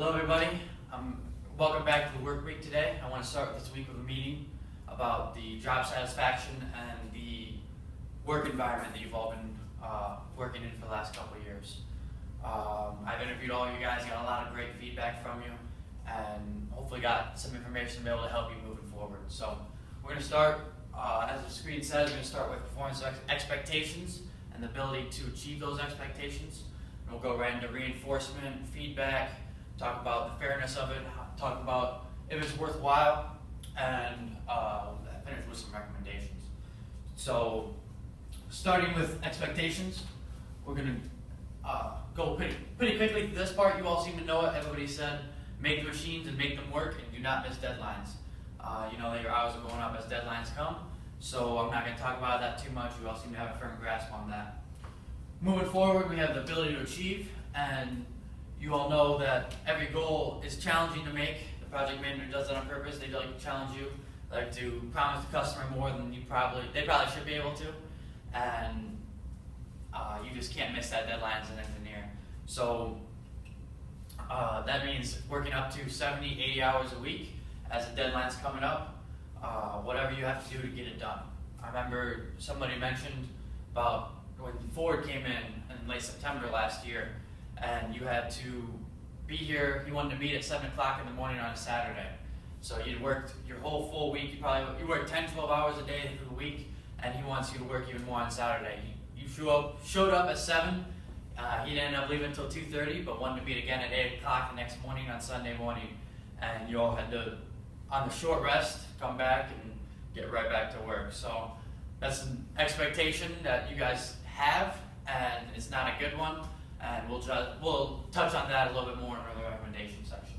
Hello everybody, welcome back to the work week today. I want to start this week with a meeting about the job satisfaction and the work environment that you've all been working in for the last couple of years. I've interviewed all you guys, got a lot of great feedback from you, and hopefully got some information to be able to help you moving forward. So we're going to start, as the screen says, we're going to start with performance expectations and the ability to achieve those expectations. And we'll go right into reinforcement, feedback, talk about the fairness of it, talk about if it's worthwhile, and finish with some recommendations. So, starting with expectations, we're going to go pretty quickly through this part. You all seem to know it. Everybody said make the machines and make them work and do not miss deadlines. You know that your hours are going up as deadlines come, so I'm not going to talk about that too much. You all seem to have a firm grasp on that. Moving forward, we have the ability to achieve, and you all know that every goal is challenging to make. The project manager does that on purpose. They like to challenge you, like to promise the customer more than they probably should be able to, and you just can't miss that deadline as an engineer. So that means working up to 70, 80 hours a week as the deadline's coming up, whatever you have to do to get it done. I remember somebody mentioned about when Ford came in late September last year, and you had to be here. He wanted to meet at 7 o'clock in the morning on a Saturday. So you'd worked your whole full week. You worked 10, 12 hours a day through the week, and he wants you to work even more on Saturday. You showed up at 7. He didn't end up leaving until 2:30, but wanted to meet again at 8 o'clock the next morning on Sunday morning. And you all had to, on the short rest, come back and get right back to work. So that's an expectation that you guys have, and it's not a good one. And we'll touch on that a little bit more in the recommendation section.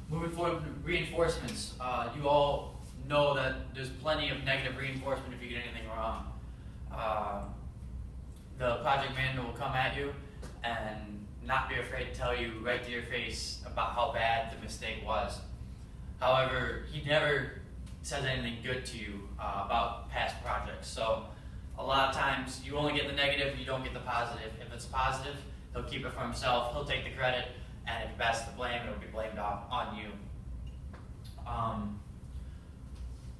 Moving forward, reinforcements. You all know that there's plenty of negative reinforcement if you get anything wrong. The project manager will come at you and not be afraid to tell you right to your face about how bad the mistake was. However, he never says anything good to you about past projects. So a lot of times you only get the negative, you don't get the positive. If it's positive, he'll keep it for himself, he'll take the credit, and if that's the blame, it'll be blamed on you.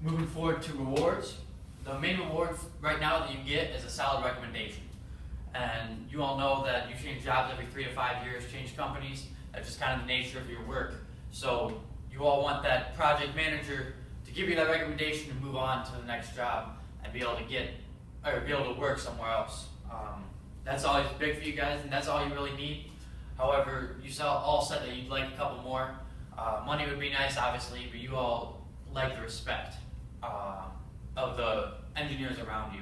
Moving forward to rewards. The main reward right now that you get is a solid recommendation. And you all know that you change jobs every 3 to 5 years, change companies. That's just kind of the nature of your work. So you all want that project manager to give you that recommendation and move on to the next job and be able to work somewhere else. That's always big for you guys, and that's all you really need. However, you all said that you'd like a couple more. Money would be nice, obviously, but you all like the respect of the engineers around you.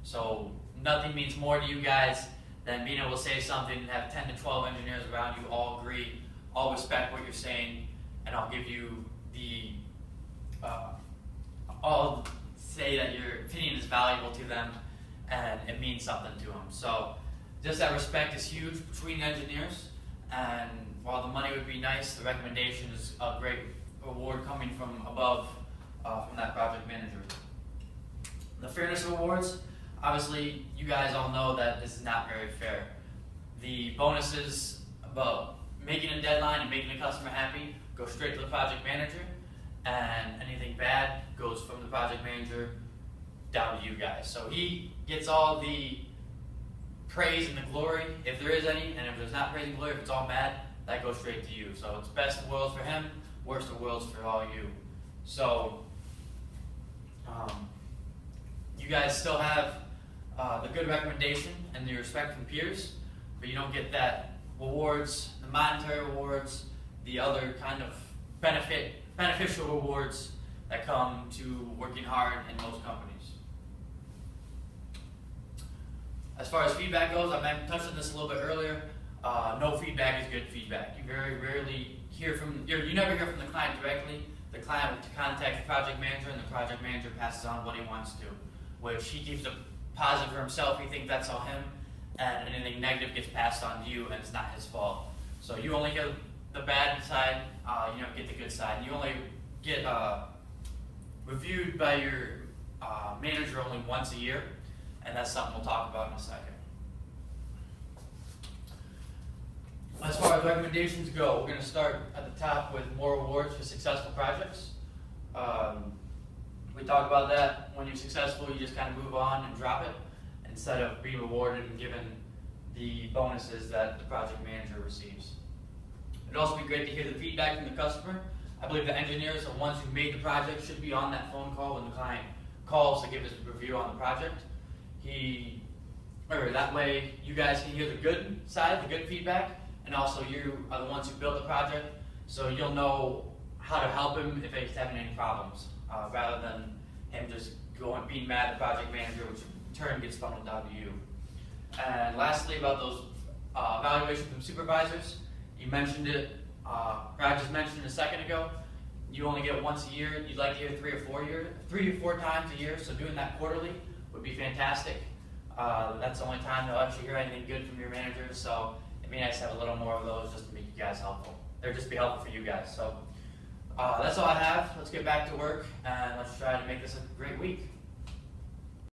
So nothing means more to you guys than being able to say something and have 10 to 12 engineers around you all agree, all respect what you're saying, and I'll give you the, all say that your opinion is valuable to them and it means something to them. So just that respect is huge between engineers, and while the money would be nice, the recommendation is a great reward coming from above, from that project manager. The fairness rewards, obviously you guys all know that this is not very fair. The bonuses about making a deadline and making the customer happy go straight to the project manager, and anything bad goes from the project manager down to you guys. So he gets all the praise and the glory, if there is any, and if there's not praise and glory, if it's all bad, that goes straight to you. So it's best of worlds for him, worst of worlds for all you. So you guys still have the good recommendation and the respect from peers, but you don't get that rewards, the monetary rewards, the other kind of beneficial rewards that come to working hard in most companies. As far as feedback goes, I touched on this a little bit earlier. No feedback is good feedback. You very rarely hear from, you never hear from the client directly. The client will contact the project manager, and the project manager passes on what he wants to, which he keeps a positive for himself. He thinks that's all him, and anything negative gets passed on to you, and it's not his fault. So you only get the bad side, you don't get the good side. You only get reviewed by your manager only once a year, and that's something we'll talk about in a second. As far as recommendations go, we're going to start at the top with more awards for successful projects. We talked about that. When you're successful, you just kind of move on and drop it instead of being rewarded and given the bonuses that the project manager receives. It'd also be great to hear the feedback from the customer. I believe the engineers, the ones who made the project, should be on that phone call when the client calls to give us a review on the project. That way you guys can hear the good side, the good feedback, and also you are the ones who built the project, so you'll know how to help him if he's having any problems, rather than him just being mad at the project manager, which in turn gets funneled down to you. And lastly, about those evaluations from supervisors, you mentioned it, Brad just mentioned it a second ago, you only get once a year. You'd like to hear 3 to 4 times a year, so doing that quarterly would be fantastic. That's the only time they'll actually hear anything good from your manager, so it'd be nice to have a little more of those just to make you guys helpful. They'll just be helpful for you guys. So that's all I have. Let's get back to work and let's try to make this a great week.